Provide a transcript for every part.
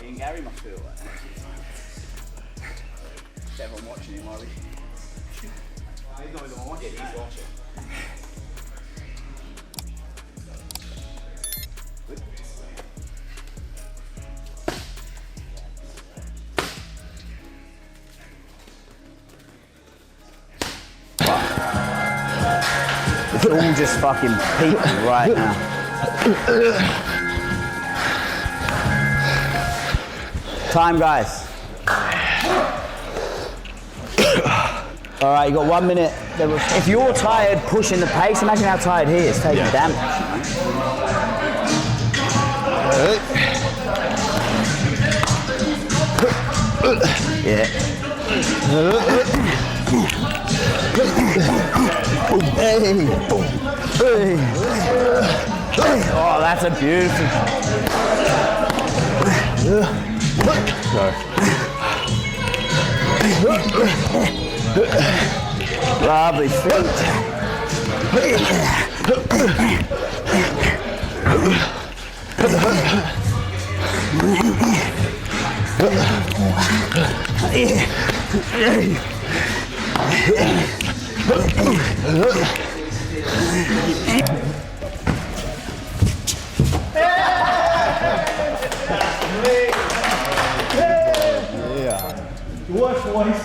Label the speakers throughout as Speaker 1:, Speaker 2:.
Speaker 1: Me and Gary must feel like that. Everyone watching him, are we? He's not even watching. Yeah, he's watching. It's all just fucking peaking right now. Time, guys. All right, you got 1 minute. If you're tired pushing the pace, imagine how tired he is taking damage. Yeah. Oh, that's a beautiful. Lovely feet. Work, boys.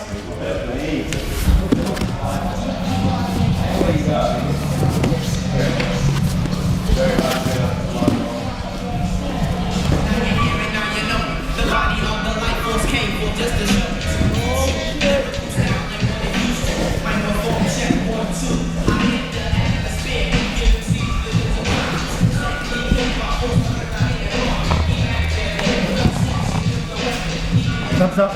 Speaker 1: Thumbs up.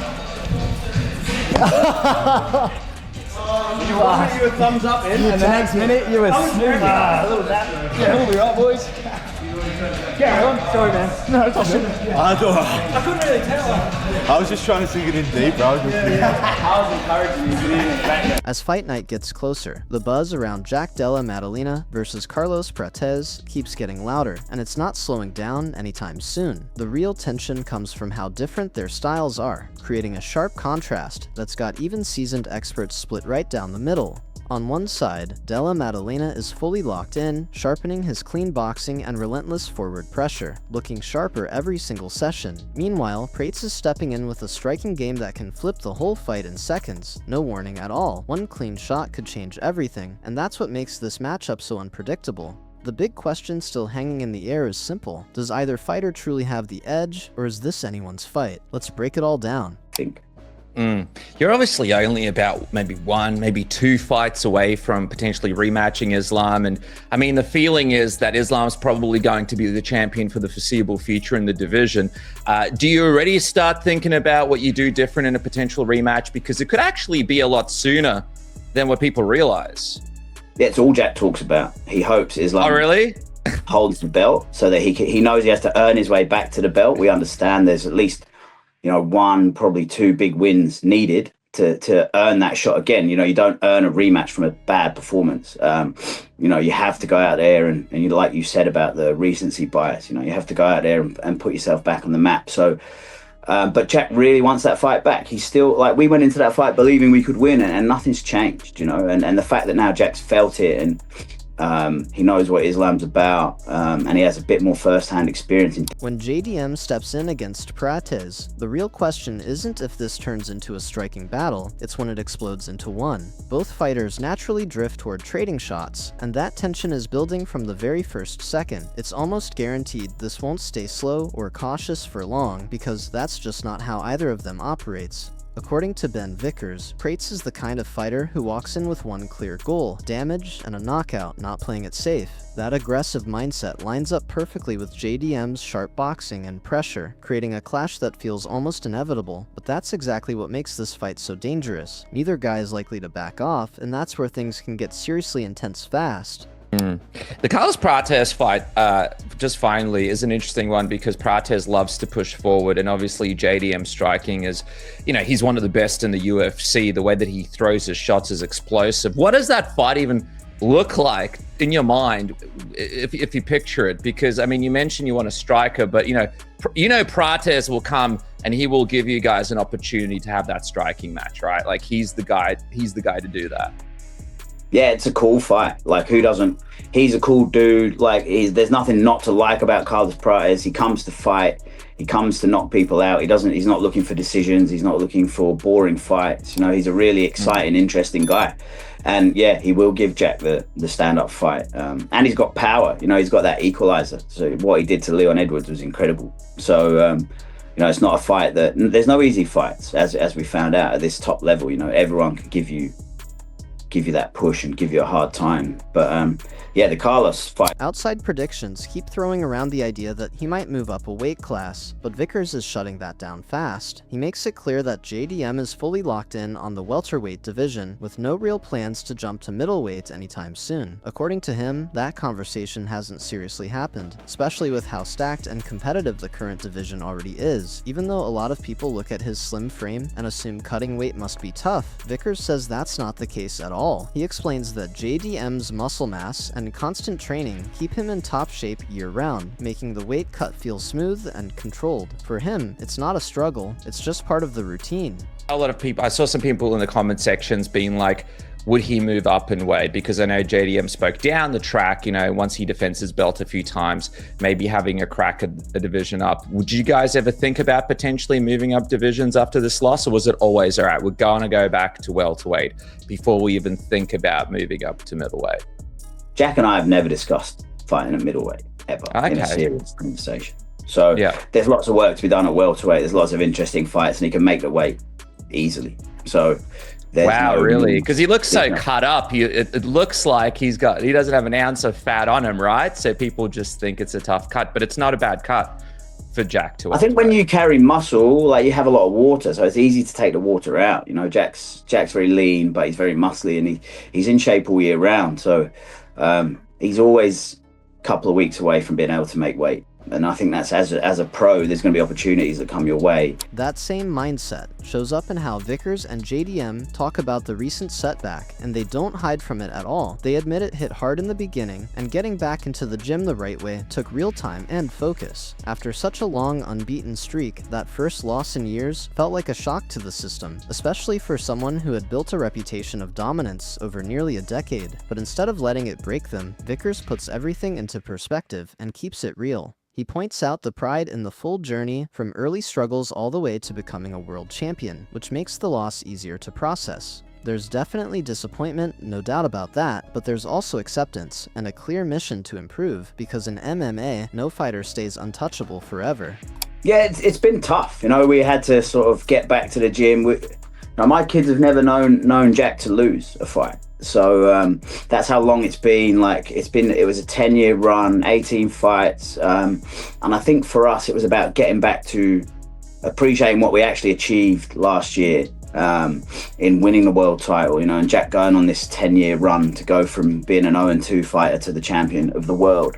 Speaker 1: You wanted you a thumbs up in, and the next minute you were snoozing. A little nap. Yeah, we'll be right, boys. Carry on. Sorry, man. No, it's all good. I couldn't really tell. I was just trying to sink it in deep, bro. I was encouraging you to get in and back.
Speaker 2: As fight night gets closer, the buzz around Jack Della Maddalena versus Carlos Prates keeps getting louder, and it's not slowing down anytime soon. The real tension comes from how different their styles are, creating a sharp contrast that's got even seasoned experts split right down the middle. On one side, Della Maddalena is fully locked in, sharpening his clean boxing and relentless forward pressure, looking sharper every single session. Meanwhile, Prates is stepping in with a striking game that can flip the whole fight in seconds. No warning at all. One clean shot could change everything, and that's what makes this matchup so unpredictable. The big question still hanging in the air is simple. Does either fighter truly have the edge, or is this anyone's fight? Let's break it all down.
Speaker 3: You're obviously only about maybe 1, maybe 2 fights away from potentially rematching Islam. And I mean, the feeling is that Islam's probably going to be the champion for the foreseeable future in the division. Do you already start thinking about what you do different in a potential rematch? Because it could actually be a lot sooner than what people realize.
Speaker 1: Yeah, it's all Jack talks about. He hopes Islam holds the belt so that he knows he has to earn his way back to the belt. We understand there's at least 1, probably 2 big wins needed to earn that shot again. You don't earn a rematch from a bad performance. You have to go out there and like you said about the recency bias, you have to go out there and put yourself back on the map. So, but Jack really wants that fight back. He's still, like, we went into that fight believing we could win, and nothing's changed, and the fact that now Jack's felt it and he knows what Islam's about, and he has a bit more first-hand experience.
Speaker 2: When JDM steps in against Prates, the real question isn't if this turns into a striking battle, it's when it explodes into one. Both fighters naturally drift toward trading shots, and that tension is building from the very first second. It's almost guaranteed this won't stay slow or cautious for long, because that's just not how either of them operates. According to Ben Vickers, Prates is the kind of fighter who walks in with one clear goal: damage and a knockout, not playing it safe. That aggressive mindset lines up perfectly with JDM's sharp boxing and pressure, creating a clash that feels almost inevitable. But that's exactly what makes this fight so dangerous. Neither guy is likely to back off, and that's where things can get seriously intense fast.
Speaker 3: The Carlos Prates fight, just finally, is an interesting one because Prates loves to push forward, and obviously JDM striking is, he's one of the best in the UFC. The way that he throws his shots is explosive. What does that fight even look like in your mind if you picture it? Because I mean, you mentioned you want a striker, but you know Prates will come and he will give you guys an opportunity to have that striking match, right? Like he's the guy to do that.
Speaker 1: Yeah, it's a cool fight. Like, who doesn't? He's a cool dude. Like, there's nothing not to like about Carlos Prates. He comes to fight. He comes to knock people out. He's not looking for decisions. He's not looking for boring fights. He's a really exciting, interesting guy. And yeah, he will give Jack the stand-up fight. And he's got power. He's got that equalizer. So what he did to Leon Edwards was incredible. So, it's not a fight there's no easy fights, as we found out at this top level. Everyone can give you that push and give you a hard time. But yeah, the Carlos fight.
Speaker 2: Outside predictions keep throwing around the idea that he might move up a weight class, but Vickers is shutting that down fast. He makes it clear that JDM is fully locked in on the welterweight division, with no real plans to jump to middleweight anytime soon. According to him, that conversation hasn't seriously happened, especially with how stacked and competitive the current division already is. Even though a lot of people look at his slim frame and assume cutting weight must be tough, Vickers says that's not the case at all. He explains that JDM's muscle mass and constant training keep him in top shape year-round, making the weight cut feel smooth and controlled. For him, it's not a struggle, it's just part of the routine.
Speaker 3: A lot of people, I saw some people in the comment sections being like, would he move up in weight? Because I know JDM spoke down the track, once he defends his belt a few times, maybe having a crack at a division up. Would you guys ever think about potentially moving up divisions after this loss? Or was it always, all right, we're going to go back to welterweight before we even think about moving up to middleweight?
Speaker 1: Jack and I have never discussed fighting at middleweight ever in a serious conversation. So yeah, there's lots of work to be done at welterweight. There's lots of interesting fights and he can make the weight easily. So
Speaker 3: wow, really? Because he looks so cut up. It looks like he doesn't have an ounce of fat on him, right? So people just think it's a tough cut, but it's not a bad cut for Jack to.
Speaker 1: I think when you carry muscle, like you have a lot of water, so it's easy to take the water out. Jack's very lean, but he's very muscly and he's in shape all year round. So he's always a couple of weeks away from being able to make weight. And I think that's as a pro, there's going to be opportunities that come your way.
Speaker 2: That same mindset shows up in how Vickers and JDM talk about the recent setback, and they don't hide from it at all. They admit it hit hard in the beginning, and getting back into the gym the right way took real time and focus. After such a long unbeaten streak, that first loss in years felt like a shock to the system, especially for someone who had built a reputation of dominance over nearly a decade. But instead of letting it break them, Vickers puts everything into perspective and keeps it real. He points out the pride in the full journey from early struggles all the way to becoming a world champion, which makes the loss easier to process. There's definitely disappointment, no doubt about that, but there's also acceptance and a clear mission to improve, because in MMA, no fighter stays untouchable forever.
Speaker 1: Yeah, it's been tough. We had to sort of get back to the gym. Now, my kids have never known Jack to lose a fight. So that's how long it's been. It was a 10-year run, 18 fights. And I think for us, it was about getting back to appreciating what we actually achieved last year in winning the world title, and Jack going on this 10-year run to go from being an 0-2 fighter to the champion of the world.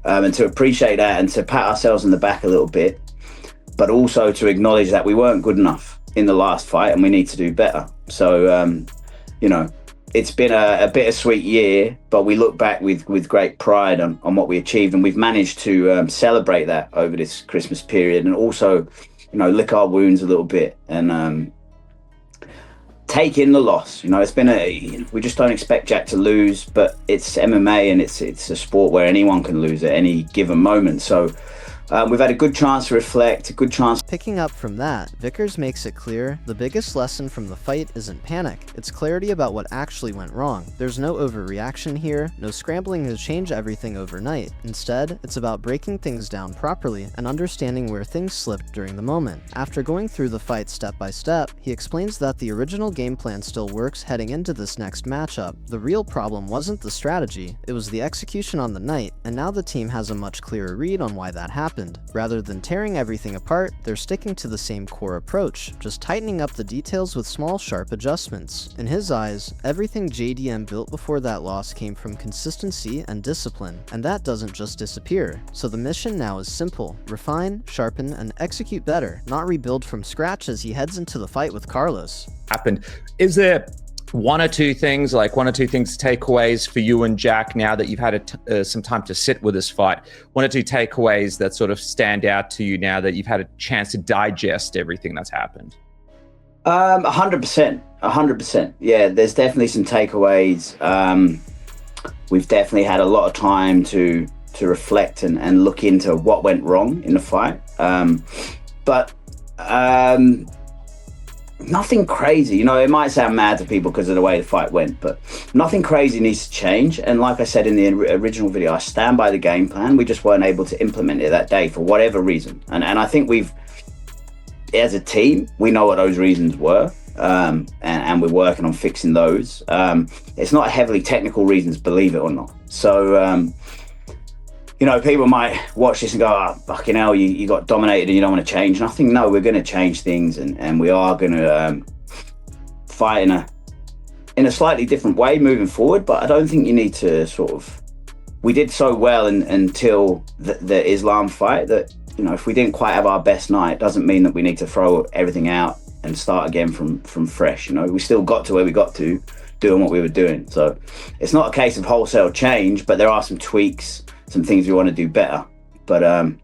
Speaker 1: And to appreciate that and to pat ourselves on the back a little bit, but also to acknowledge that we weren't good enough in the last fight and we need to do better. So, it's been a bittersweet year, but we look back with great pride on what we achieved, and we've managed to celebrate that over this Christmas period, and also, lick our wounds a little bit and take in the loss. It's been we just don't expect Jack to lose, but it's MMA and it's a sport where anyone can lose at any given moment. So we've had a good chance to reflect, a good chance.
Speaker 2: Picking up from that, Vickers makes it clear the biggest lesson from the fight isn't panic, it's clarity about what actually went wrong. There's no overreaction here, no scrambling to change everything overnight. Instead, it's about breaking things down properly and understanding where things slipped during the moment. After going through the fight step by step, he explains that the original game plan still works heading into this next matchup. The real problem wasn't the strategy, it was the execution on the night, and now the team has a much clearer read on why that happened. Rather than tearing everything apart, they're sticking to the same core approach, just tightening up the details with small, sharp adjustments. In his eyes, everything JDM built before that loss came from consistency and discipline, and that doesn't just disappear. So the mission now is simple: refine, sharpen, and execute better, not rebuild from scratch as he heads into the fight with Carlos.
Speaker 3: Happened. Is there one or two takeaways for you and Jack now that you've had some time to sit with this fight. One or two takeaways that sort of stand out to you now that you've had a chance to digest everything that's happened.
Speaker 1: 100%. Yeah, there's definitely some takeaways. We've definitely had a lot of time to reflect and look into what went wrong in the fight. But nothing crazy. You know, it might sound mad to people because of the way the fight went, but nothing crazy needs to change. And like I said in the original video, I stand by the game plan. We just weren't able to implement it that day for whatever reason. And I think as a team, we know what those reasons were. And we're working on fixing those. It's not heavily technical reasons, believe it or not. So, you know, people might watch this and go, oh, fucking hell, you got dominated and you don't want to change nothing. No, we're going to change things, and we are going to fight in a slightly different way moving forward. But I don't think you need to we did so well until the Islam fight that, you know, if we didn't quite have our best night, doesn't mean that we need to throw everything out and start again from fresh. You know, we still got to where we got to, doing what we were doing. So it's not a case of wholesale change, but there are some tweaks, some things we want to do better, but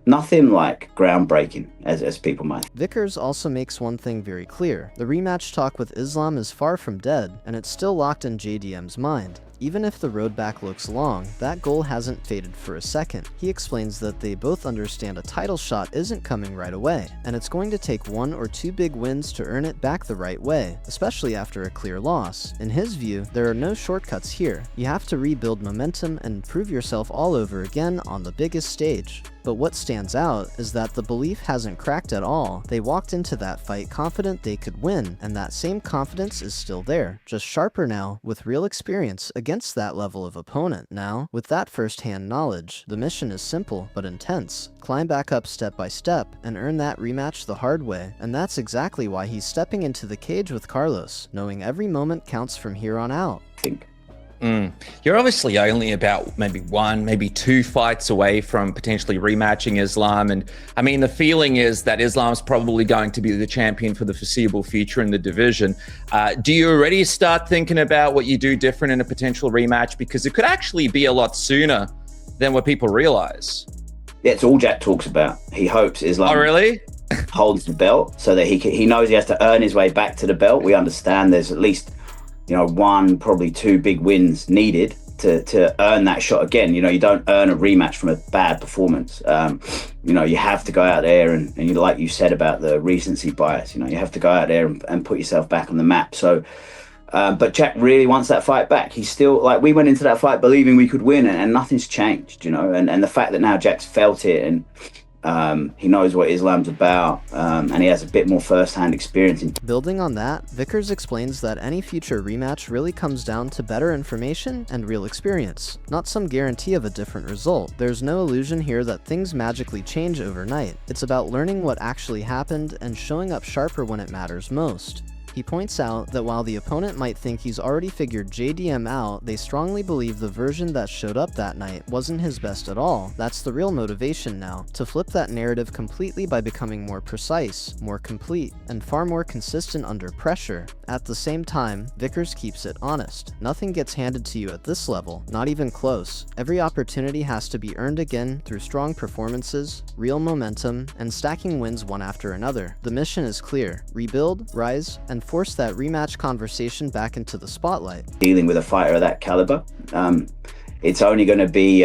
Speaker 1: nothing like groundbreaking as people might.
Speaker 2: Vickers also makes one thing very clear. The rematch talk with Islam is far from dead, and it's still locked in JDM's mind. Even if the road back looks long, that goal hasn't faded for a second. He explains that they both understand a title shot isn't coming right away, and it's going to take 1 or 2 big wins to earn it back the right way, especially after a clear loss. In his view, there are no shortcuts here. You have to rebuild momentum and prove yourself all over again on the biggest stage. But what stands out is that the belief hasn't cracked at all. They walked into that fight confident they could win, and that same confidence is still there, just sharper now, with real experience against that level of opponent. Now, with that first-hand knowledge, the mission is simple but intense. Climb back up step by step and earn that rematch the hard way, and that's exactly why he's stepping into the cage with Carlos, knowing every moment counts from here on out.
Speaker 3: You're obviously only about maybe 1, maybe 2 fights away from potentially rematching Islam. And I mean, the feeling is that Islam's probably going to be the champion for the foreseeable future in the division. Do you already start thinking about what you do different in a potential rematch? Because it could actually be a lot sooner than what people realize.
Speaker 1: Yeah, it's all Jack talks about. He hopes Islam holds the belt so that he knows he has to earn his way back to the belt. We understand there's at least, you know, 1, probably 2 big wins needed to earn that shot again. You know, you don't earn a rematch from a bad performance. You know, you have to go out there and you, like you said about the recency bias, you know, you have to go out there and put yourself back on the map. So, but Jack really wants that fight back. He's still, like, we went into that fight believing we could win, and nothing's changed, you know, and the fact that now Jack's felt it and he knows what Islam's about, and he has a bit more first-hand experience.
Speaker 2: Building on that, Vickers explains that any future rematch really comes down to better information and real experience, not some guarantee of a different result. There's no illusion here that things magically change overnight. It's about learning what actually happened and showing up sharper when it matters most. He points out that while the opponent might think he's already figured JDM out, they strongly believe the version that showed up that night wasn't his best at all. That's the real motivation now, to flip that narrative completely by becoming more precise, more complete, and far more consistent under pressure. At the same time, Vickers keeps it honest. Nothing gets handed to you at this level, not even close. Every opportunity has to be earned again through strong performances, real momentum, and stacking wins one after another. The mission is clear: rebuild, rise, and force that rematch conversation back into the spotlight.
Speaker 1: Dealing with a fighter of that caliber, it's only going to be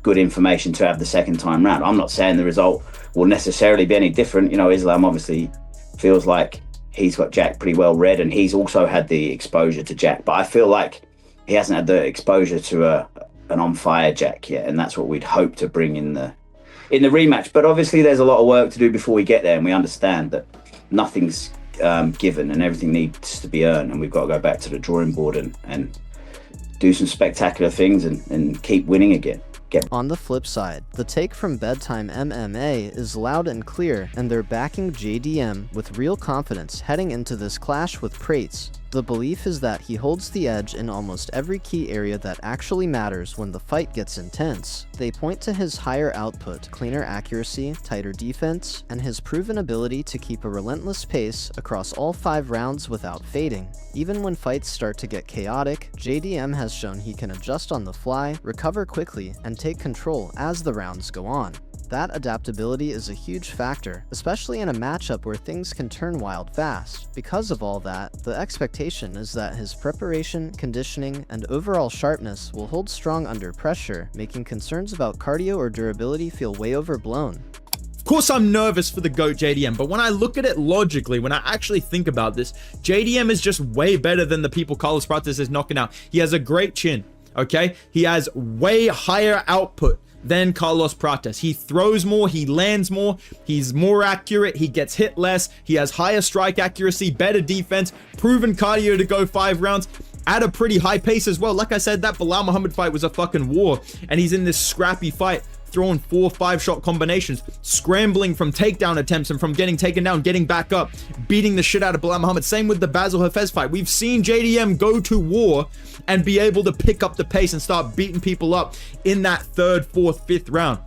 Speaker 1: good information to have the second time round. I'm not saying the result will necessarily be any different. You know, Islam obviously feels like he's got Jack pretty well read, and he's also had the exposure to Jack, but I feel like he hasn't had the exposure to an on-fire Jack yet, and that's what we'd hope to bring in the rematch. But obviously there's a lot of work to do before we get there, and we understand that nothing's given and everything needs to be earned, and we've got to go back to the drawing board and do some spectacular things and keep winning again.
Speaker 2: On the flip side, the take from Bedtime MMA is loud and clear, and they're backing JDM with real confidence heading into this clash with Prates. The belief is that he holds the edge in almost every key area that actually matters when the fight gets intense. They point to his higher output, cleaner accuracy, tighter defense, and his proven ability to keep a relentless pace across all 5 rounds without fading. Even when fights start to get chaotic, JDM has shown he can adjust on the fly, recover quickly, and take control as the rounds go on. That adaptability is a huge factor, especially in a matchup where things can turn wild fast. Because of all that, the expectation is that his preparation, conditioning, and overall sharpness will hold strong under pressure, making concerns about cardio or durability feel way overblown.
Speaker 4: Of course, I'm nervous for the GOAT JDM, but when I look at it logically, when I actually think about this, JDM is just way better than the people Carlos Prates is knocking out. He has a great chin, okay? He has way higher output than Carlos Prates. He throws more, he lands more, he's more accurate, he gets hit less, he has higher strike accuracy, better defense, proven cardio to go 5 rounds at a pretty high pace as well. Like I said, that Bilal Muhammad fight was a fucking war, and he's in this scrappy fight, throwing 4 5-shot combinations, scrambling from takedown attempts and from getting taken down, getting back up, beating the shit out of Bilal Muhammad. Same with the Basil Hafez fight. We've seen JDM go to war and be able to pick up the pace and start beating people up in that 3rd, 4th, 5th round.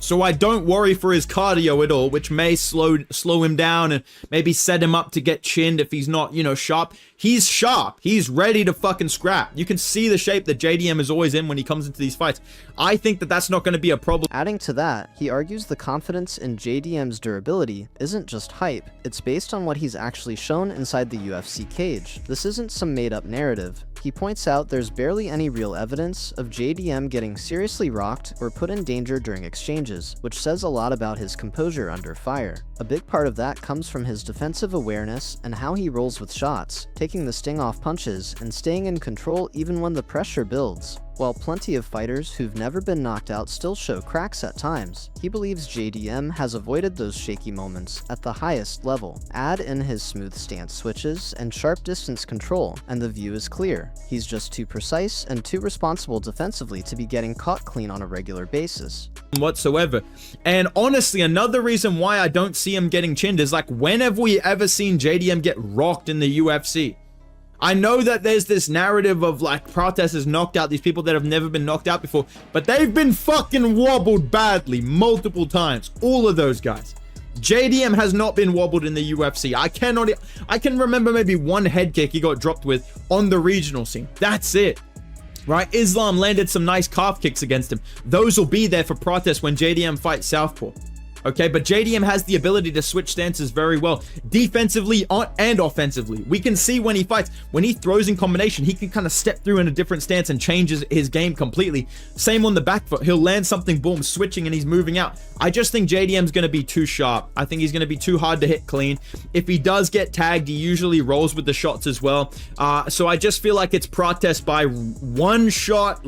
Speaker 4: So I don't worry for his cardio at all, which may slow him down and maybe set him up to get chinned if he's not, sharp. He's sharp. He's ready to fucking scrap. You can see the shape that JDM is always in when he comes into these fights. I think that that's not going to be a problem.
Speaker 2: Adding to that, he argues the confidence in JDM's durability isn't just hype, it's based on what he's actually shown inside the UFC cage. This isn't some made-up narrative. He points out there's barely any real evidence of JDM getting seriously rocked or put in danger during exchanges, which says a lot about his composure under fire. A big part of that comes from his defensive awareness and how he rolls with shots, taking the sting off punches and staying in control even when the pressure builds. While plenty of fighters who've never been knocked out still show cracks at times, he believes JDM has avoided those shaky moments at the highest level. Add in his smooth stance switches and sharp distance control, and the view is clear. He's just too precise and too responsible defensively to be getting caught clean on a regular basis.
Speaker 4: Whatsoever. And honestly, another reason why I don't see him getting chinned is like, when have we ever seen JDM get rocked in the UFC? I know that there's this narrative of like Prates has knocked out these people that have never been knocked out before, but they've been fucking wobbled badly multiple times. All of those guys. JDM has not been wobbled in the UFC. I can remember maybe one head kick he got dropped with on the regional scene. That's it. Right? Islam landed some nice calf kicks against him. Those will be there for Prates when JDM fights Southpaw. Okay, but JDM has the ability to switch stances very well, defensively and offensively. We can see when he fights, when he throws in combination, he can kind of step through in a different stance and changes his game completely. Same on the back foot. He'll land something, boom, switching, and he's moving out. I just think JDM's going to be too sharp. I think he's going to be too hard to hit clean. If he does get tagged, he usually rolls with the shots as well. So I just feel like it's Prates by one shot,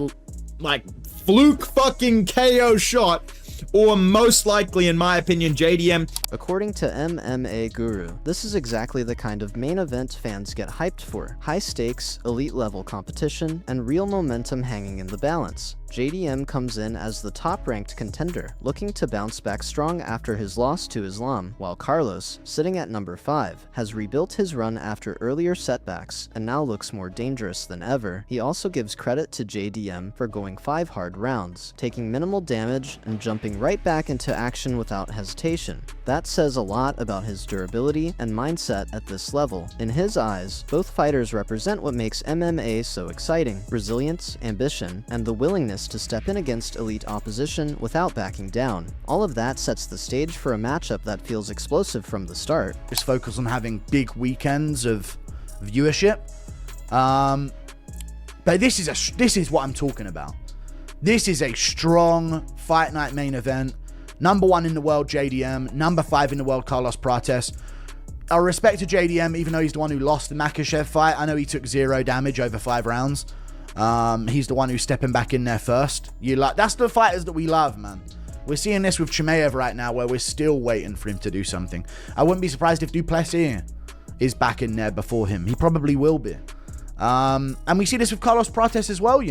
Speaker 4: like fluke fucking KO shot, or most likely, in my opinion, JDM.
Speaker 2: According to MMA Guru, this is exactly the kind of main event fans get hyped for. High stakes, elite level competition, and real momentum hanging in the balance. JDM comes in as the top-ranked contender, looking to bounce back strong after his loss to Islam, while Carlos, sitting at number 5, has rebuilt his run after earlier setbacks and now looks more dangerous than ever. He also gives credit to JDM for going 5 hard rounds, taking minimal damage and jumping right back into action without hesitation. That says a lot about his durability and mindset at this level. In his eyes, both fighters represent what makes MMA so exciting: resilience, ambition, and the willingness to step in against elite opposition without backing down. All of that sets the stage for a matchup that feels explosive from the start.
Speaker 5: Just focus on having big weekends of viewership. But this is what I'm talking about. This is a strong fight night main event. Number 1 in the world, JDM. Number 5 in the world, Carlos Prates. I respect to JDM, even though he's the one who lost the Makhachev fight. I know he took 0 damage over 5 rounds. He's the one who's stepping back in there first. That's the fighters that we love, man. We're seeing this with Chimaev right now, where we're still waiting for him to do something. I wouldn't be surprised if Duplessis is back in there before him. He probably will be. And we see this with Carlos Prates as well,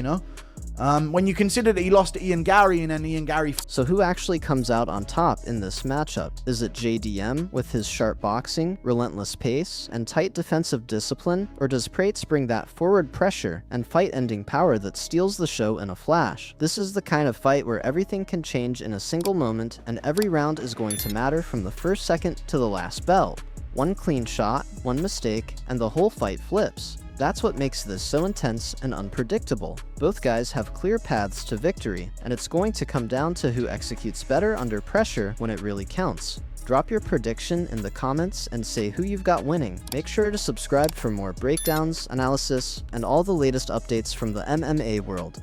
Speaker 5: When you consider that he lost to Ian Gary and then Ian Gary...
Speaker 2: So who actually comes out on top in this matchup? Is it JDM with his sharp boxing, relentless pace, and tight defensive discipline? Or does Prates bring that forward pressure and fight-ending power that steals the show in a flash? This is the kind of fight where everything can change in a single moment, and every round is going to matter from the first second to the last bell. One clean shot, one mistake, and the whole fight flips. That's what makes this so intense and unpredictable. Both guys have clear paths to victory, and it's going to come down to who executes better under pressure when it really counts. Drop your prediction in the comments and say who you've got winning. Make sure to subscribe for more breakdowns, analysis, and all the latest updates from the MMA world.